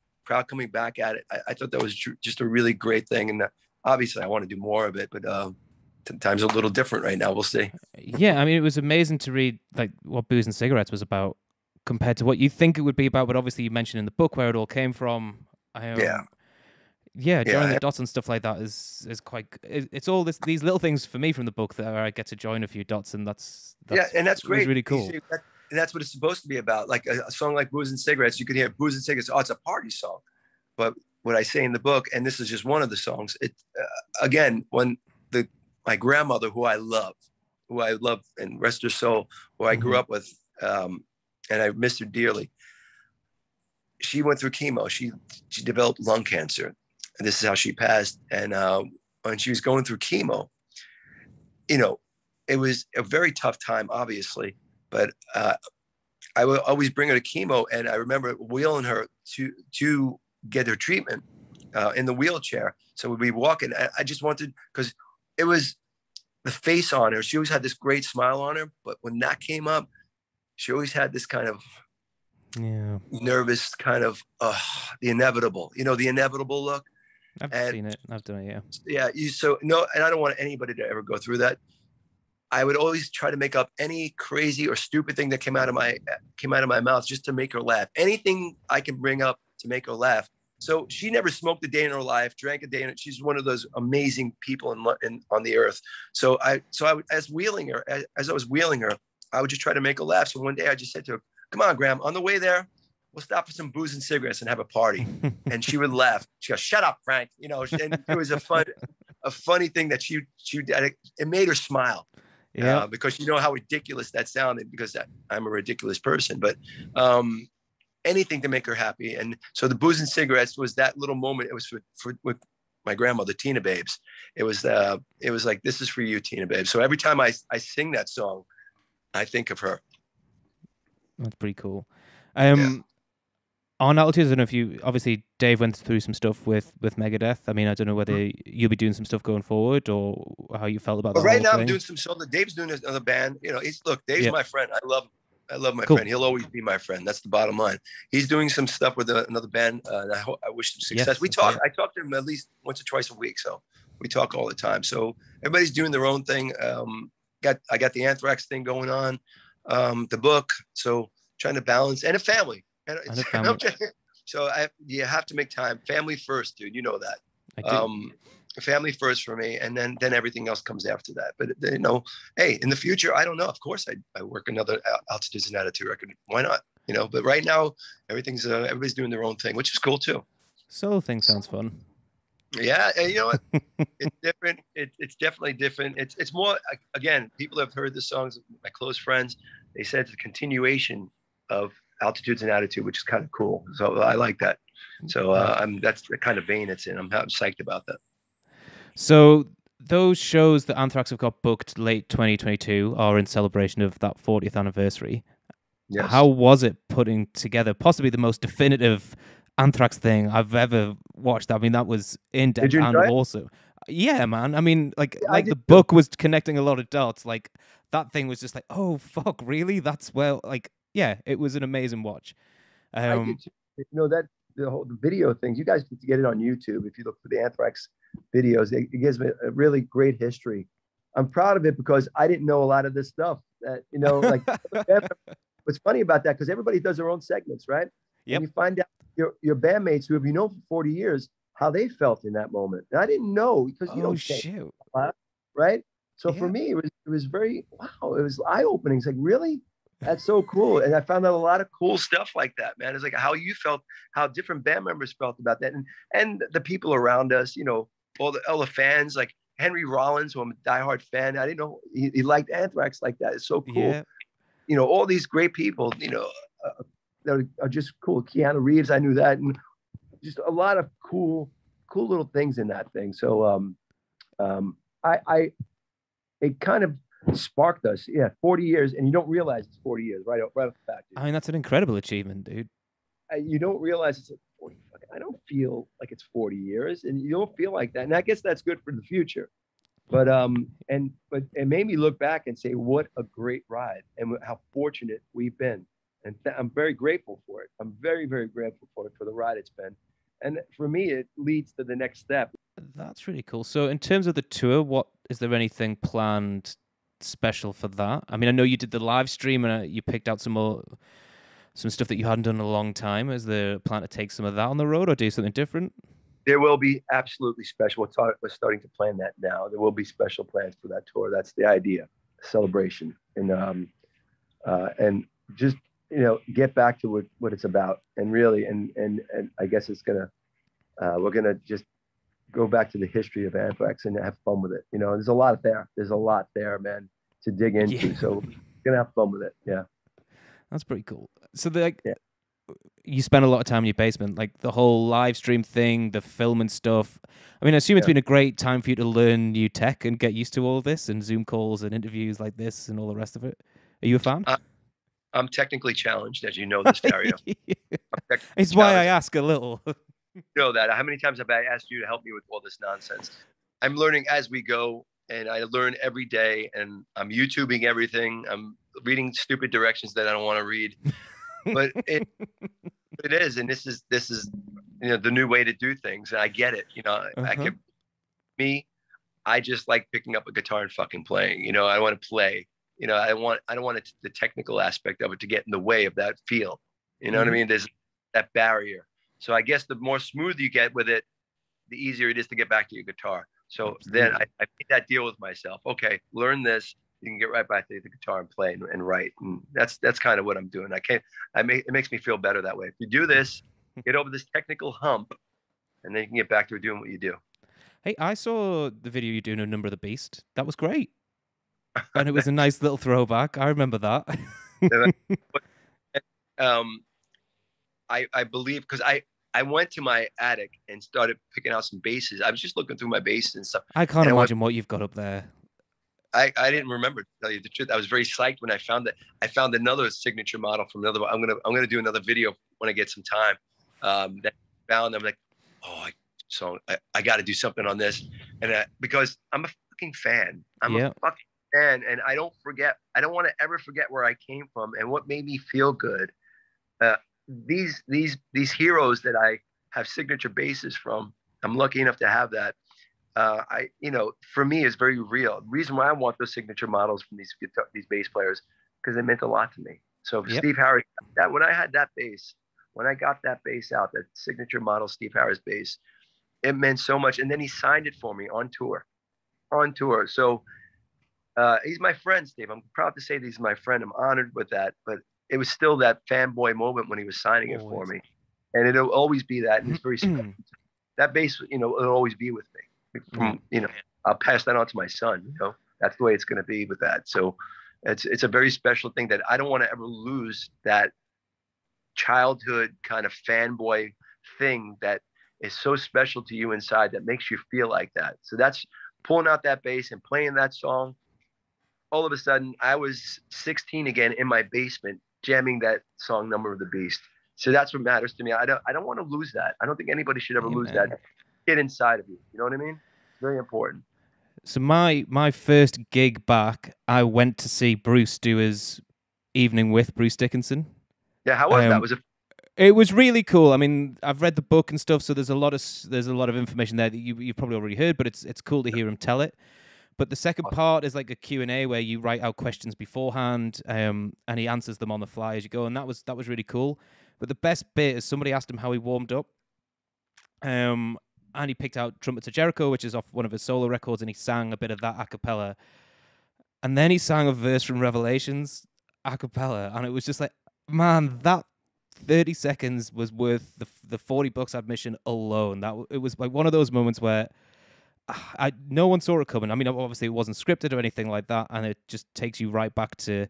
coming back at it. I thought that was just a really great thing. And obviously I want to do more of it, but times are a little different right now. We'll see. Yeah. I mean, it was amazing to read like what Booze and Cigarettes was about compared to what you think it would be about. But obviously you mentioned in the book where it all came from. Joining the dots and stuff like that is quite. It's all these little things for me from the book that I get to join a few dots, and that's and that's great. Really cool. And that's what it's supposed to be about. Like a song like Booze and Cigarettes, you could hear Booze and Cigarettes. Oh, it's a party song. But what I say in the book, and this is just one of the songs. It again, when my grandmother, who I love, and rest her soul, who I grew up with, and I miss her dearly. She went through chemo. She developed lung cancer. And this is how she passed. And when she was going through chemo, it was a very tough time, obviously. But I would always bring her to chemo. And I remember wheeling her to get her treatment in the wheelchair. So we'd be walking. I just wanted, because it was the face on her. She always had this great smile on her. But when that came up, she always had this kind of nervous kind of the inevitable, the inevitable look. I've And seen it. I've done it. Yeah. yeah, so no, and I don't want anybody to ever go through that. I would always try to make up any crazy or stupid thing that came out of my mouth just to make her laugh. Anything I can bring up to make her laugh. So she never smoked a day in her life, drank a day in it. She's one of those amazing people on the earth. So as I was wheeling her, I would just try to make her laugh. So one day I just said to her, "Come on, Graham, on the way there, we'll stop for some booze and cigarettes and have a party." And she would laugh. She goes, "Shut up, Frank." And it was a funny thing that she did. It made her smile. Yeah. Because you know how ridiculous that sounded, because I'm a ridiculous person, but anything to make her happy. And so the booze and cigarettes was that little moment. It was with my grandmother, Tina Babes. It was like, "This is for you, Tina Babes." So every time I sing that song, I think of her. That's pretty cool. Yeah. On Altitude, I don't know if you, obviously Dave went through some stuff with Megadeth. I mean, I don't know whether you'll be doing some stuff going forward or how you felt about But that right whole now thing. I'm doing some solo. Dave's doing another band. Dave's Yeah. my friend. I love my Cool. friend. He'll always be my friend. That's the bottom line. He's doing some stuff with another band, and I wish him success. Yes, I talk to him at least once or twice a week, so we talk all the time. So everybody's doing their own thing. I got the Anthrax thing going on, the book. So trying to balance, and a family. And a family. So you have to make time. Family first, dude. You know that. I do. Family first for me, and then everything else comes after that. But hey, in the future, I don't know. Of course, I work another Altitudes and Attitude record. Why not? But right now, everybody's doing their own thing, which is cool too. Solo thing sounds fun. Yeah, and you know what? It's different. It's definitely different. It's more, again, people have heard the songs. My close friends, they said it's a continuation of Altitudes and Attitude, which is kind of cool. So I like that. So that's the kind of vein it's in. I'm psyched about that. So those shows that Anthrax have got booked late 2022 are in celebration of that 40th anniversary. Yes. How was it putting together possibly the most definitive Anthrax thing I've ever watched? I mean, that was in depth and awesome. Yeah, man. I mean, the book was connecting a lot of dots. Like that thing was just like, oh fuck, really? That's yeah, it was an amazing watch. I did too. That the video things, you guys get it on YouTube. If you look for the Anthrax videos, it gives me a really great history. I'm proud of it because I didn't know a lot of this stuff. What's funny about that, because everybody does their own segments, right? Yep. And you find out your bandmates who have known for 40 years how they felt in that moment. And I didn't know, because you don't shoot. Right? So for me, it was very, wow, it was eye-opening. It's like, really? That's so cool. And I found out a lot of cool stuff like that, man. It's like how you felt, how different band members felt about that. And the people around us, all the fans, like Henry Rollins, who I'm a diehard fan. I didn't know he liked Anthrax like that. It's so cool. Yeah. All these great people, that are just cool. Keanu Reeves, I knew that. And just a lot of cool little things in that thing. So it kind of sparked us. Yeah, 40 years, and you don't realize it's 40 years right off the bat. Dude. I mean, that's an incredible achievement, dude. You don't realize it's like 40. I don't feel like it's 40 years, and you don't feel like that. And I guess that's good for the future. But it made me look back and say, what a great ride, and how fortunate we've been. And I'm very grateful for it. I'm very, very grateful for the ride it's been. And for me, it leads to the next step. That's really cool. So in terms of the tour, is there anything planned special for that? I mean, I know you did the live stream and you picked out some stuff that you hadn't done in a long time. Is there a plan to take some of that on the road or do something different? There will be absolutely special. We're starting to plan that now. There will be special plans for that tour. That's the idea, celebration, and just get back to what it's about. And really, and I guess we're gonna just go back to the history of Anthrax and have fun with it. There's a lot there. There's a lot there, man, to dig into. Yeah. So we're gonna have fun with it. Yeah, that's pretty cool. So you spend a lot of time in your basement, like the whole live stream thing, the film and stuff. I mean, I assume it's been a great time for you to learn new tech and get used to all of this and Zoom calls and interviews like this and all the rest of it. Are you a fan? I'm technically challenged, as you know, this area. It's why I ask a little. You know that. How many times have I asked you to help me with all this nonsense? I'm learning as we go, and I learn every day, and I'm YouTubing everything. I'm reading stupid directions that I don't want to read. But it is, and this is the new way to do things. And I get it. I just like picking up a guitar and fucking playing. I want to play. I don't want the technical aspect of it to get in the way of that feel. You know what I mean? There's that barrier. So I guess the more smooth you get with it, the easier it is to get back to your guitar. So then I made that deal with myself. Okay, learn this. You can get right back to the guitar and play and write. And that's kind of what I'm doing. It makes me feel better that way. If you do this, get over this technical hump, and then you can get back to doing what you do. Hey, I saw the video you doing of Number of the Beast. That was great. And it was a nice little throwback. I remember that. I believe, because I went to my attic and started picking out some basses. I was just looking through my basses and stuff. I can't imagine what you've got up there. I didn't remember, to tell you the truth. I was very psyched when I found that. I found another signature model from another. I'm gonna do another video when I get some time. That I found. I'm like, I got to do something on this, and because I'm a fucking fan. I'm a fucking fan, and I don't want to ever forget where I came from and what made me feel good. These heroes that I have signature basses from, I'm lucky enough to have that. For me, is very real. The reason why I want those signature models from these bass players, because they meant a lot to me. So Steve Harris, when I had that bass, when I got that bass out, that signature model Steve Harris bass, it meant so much. And then he signed it for me on tour. So he's my friend, Steve. I'm proud to say that he's my friend. I'm honored with that. But it was still that fanboy moment when he was signing it for me. And it'll always be that. And it's very special. That bass, it'll always be with me. I'll pass that on to my son. That's the way it's going to be with that. So it's a very special thing that I don't want to ever lose, that childhood kind of fanboy thing that is so special to you inside, that makes you feel like that. So that's pulling out that bass and playing that song. All of a sudden, I was 16 again in my basement, jamming that song, Number of the Beast. So that's what matters to me. I don't want to lose that. I don't think anybody should ever lose that kid inside of you. You know what I mean? Very important. So my first gig back, I went to see Bruce do his evening with Bruce Dickinson. Yeah, how was that? It was really cool. I mean, I've read the book and stuff, so there's a lot of information there that you've probably already heard, but it's cool to hear him tell it. But the second part is like a Q&A where you write out questions beforehand, and he answers them on the fly as you go, and that was really cool. But the best bit is somebody asked him how he warmed up, and he picked out Trumpets of Jericho, which is off one of his solo records, and he sang a bit of that a cappella. And then he sang a verse from Revelations a cappella, and it was just like, man, that 30 seconds was worth the $40 admission alone. It was like one of those moments where no one saw it coming. I mean, obviously it wasn't scripted or anything like that, and it just takes you right back to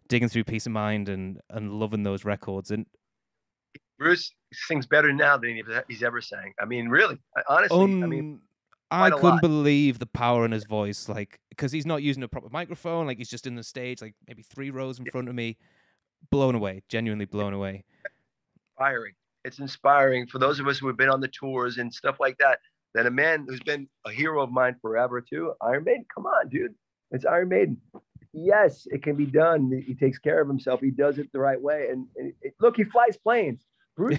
digging through Peace of Mind and loving those records. And Bruce sings better now than he's ever sang. I mean, really, honestly, I couldn't believe the power in his voice, like, because he's not using a proper microphone. Like, he's just in the stage, like maybe 3 rows in front of me. Blown away, genuinely blown away. Inspiring. It's inspiring for those of us who have been on the tours and stuff like that. That a man who's been a hero of mine forever too, Iron Maiden. Come on, dude, it's Iron Maiden. Yes, it can be done. He takes care of himself. He does it the right way. And look, he flies planes. Bruce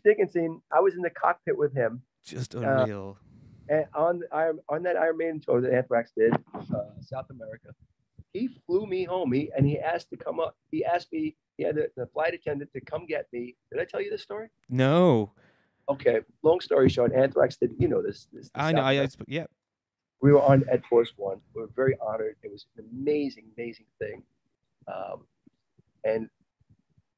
Dickinson. I was in the cockpit with him. Just unreal. And on that Iron Maiden tour that Anthrax did, South America, he flew me home. He asked to come up. He asked me. He had the flight attendant to come get me. Did I tell you this story? No. Okay. Long story short, Anthrax did. You know this. I know. Yeah. We were on Ed Force One. We were very honored. It was an amazing thing. And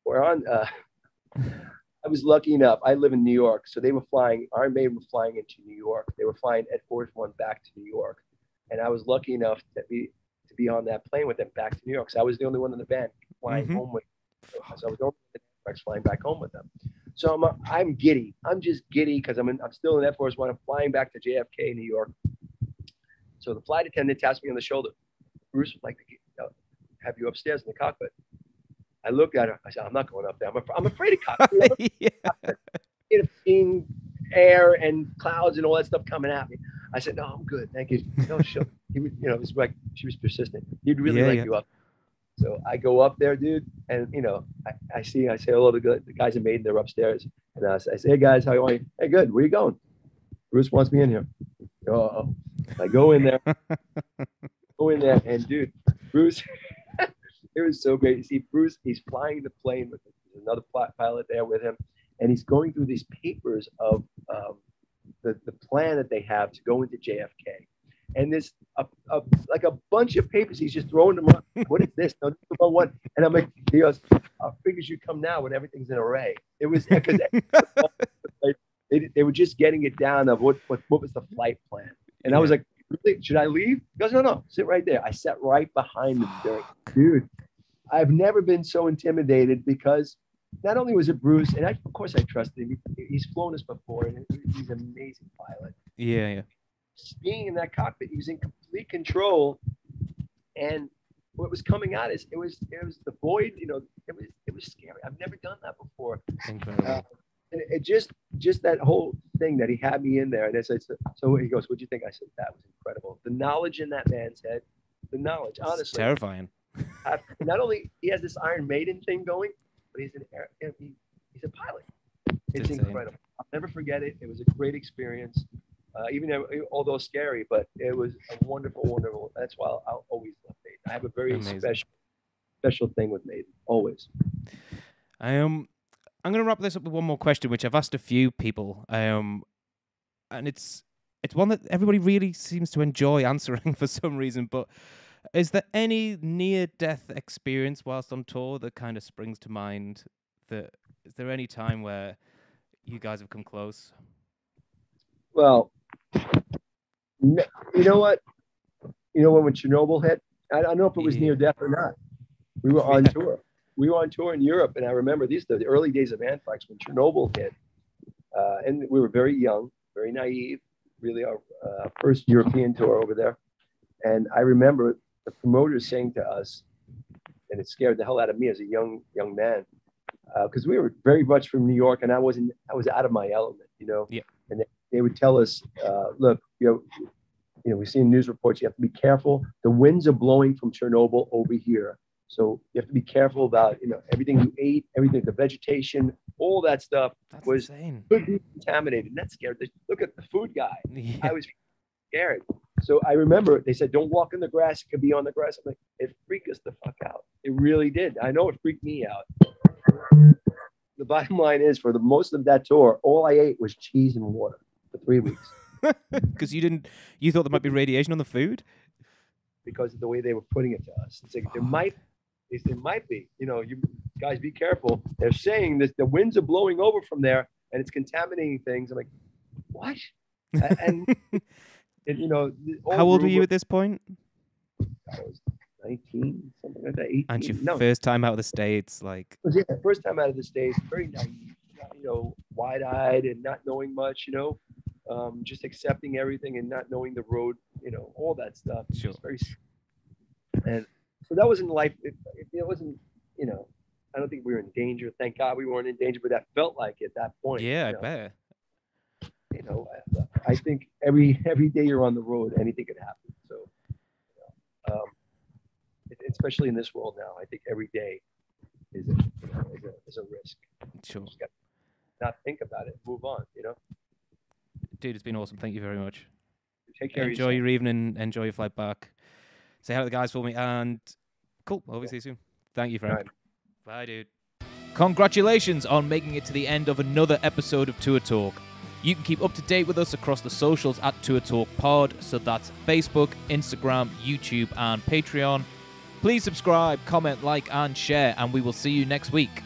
we're on. I was lucky enough. I live in New York, so they were flying. Iron Maiden were flying into New York. They were flying Ed Force One back to New York, and I was lucky enough to be on that plane with them back to New York. So I was the only one in the band flying home with them. So I was the only one flying back home with them. So I'm giddy. I'm just giddy because I'm still in Ed Force One. I'm flying back to JFK, New York. So the flight attendant tapped me on the shoulder. Bruce would like to have you upstairs in the cockpit. I looked at her. I said, I'm not going up there. I'm afraid of cockpit. Seeing air and clouds and all that stuff coming at me. I said, no, I'm good. Thank you. No, she was like, she was persistent. He'd really like you up. So I go up there, dude, and I say hello to the guys that made. They're upstairs, and I say, hey guys, how are you? Hey, good. Where you going? Bruce wants me in here. Oh, I go in there, and dude, Bruce, it was so great to see Bruce. He's flying the plane with another pilot there with him, and he's going through these papers of the plan that they have to go into JFK. And there's like a bunch of papers. He's just throwing them up. What is this? No, this is about what? And I'm like, he goes, figures you come now when everything's in array. It was because they were just getting it down of what was the flight plan. And I was like, really? Should I leave? He goes, no, sit right there. I sat right behind him. Dude, I've never been so intimidated because not only was it Bruce, and of course I trusted him. He's flown us before, and he's an amazing pilot. Yeah. Being in that cockpit, he was in complete control, and what was coming out is it was the void. It was scary. I've never done that before. Incredible. It just that whole thing that he had me in there, and I said, so he goes, "What'd you think?" I said, "That was incredible. The knowledge in that man's head, the knowledge, honestly, it's terrifying." Not only he has this Iron Maiden thing going, but he's a pilot. It's incredible. I'll never forget it. It was a great experience. Even although scary, but it was a wonderful. That's why I'll always love Maiden. I have a very special thing with Maiden, always. I'm going to wrap this up with one more question, which I've asked a few people, and it's one that everybody really seems to enjoy answering for some reason. But is there any near-death experience whilst on tour that kind of springs to mind? Is there any time where you guys have come close? Well, you know what? When Chernobyl hit, I don't know if it was near death or not. We were on tour. We were on tour in Europe, and I remember these are the early days of Anthrax when Chernobyl hit, and we were very young, very naive, really our first European tour over there. And I remember the promoters saying to us, and it scared the hell out of me as a young man, because we were very much from New York, and I was out of my element, Yeah. And they would tell us, look, we've seen news reports. You have to be careful. The winds are blowing from Chernobyl over here, so you have to be careful about everything you ate, everything, the vegetation, all that stuff could be contaminated. And that scared. Look at the food guy. Yeah. I was scared. So I remember they said, don't walk in the grass. It could be on the grass. I'm like, it freaked us the fuck out. It really did. I know it freaked me out. The bottom line is, for the most of that tour, all I ate was cheese and water for 3 weeks. Because you thought there might be radiation on the food? Because of the way they were putting it to us. It's like, there might be. You guys, be careful. They're saying that the winds are blowing over from there and it's contaminating things. I'm like, what? And how old were you at this point? I was 19, something like that. 18. And your first time out of the States, like. Yeah, first time out of the States, very naive, wide-eyed and not knowing much, just accepting everything and not knowing the road, all that stuff. Sure. And so that wasn't life. It wasn't, I don't think we were in danger. Thank God we weren't in danger, but that felt like it at that point. Yeah, I bet. I think every day you're on the road, anything could happen. So, especially in this world now, I think every day is a risk. Sure. Just gotta not think about it, move on. Dude, it's been awesome. Thank you very much. Take care. Enjoy your evening. Enjoy your flight back. Say hello to the guys for me, and cool. I'll see you soon. Thank you, Frank. Right. Bye, dude. Congratulations on making it to the end of another episode of Tour Talk. You can keep up to date with us across the socials at Tour Talk Pod. So that's Facebook, Instagram, YouTube, and Patreon. Please subscribe, comment, like, and share, and we will see you next week.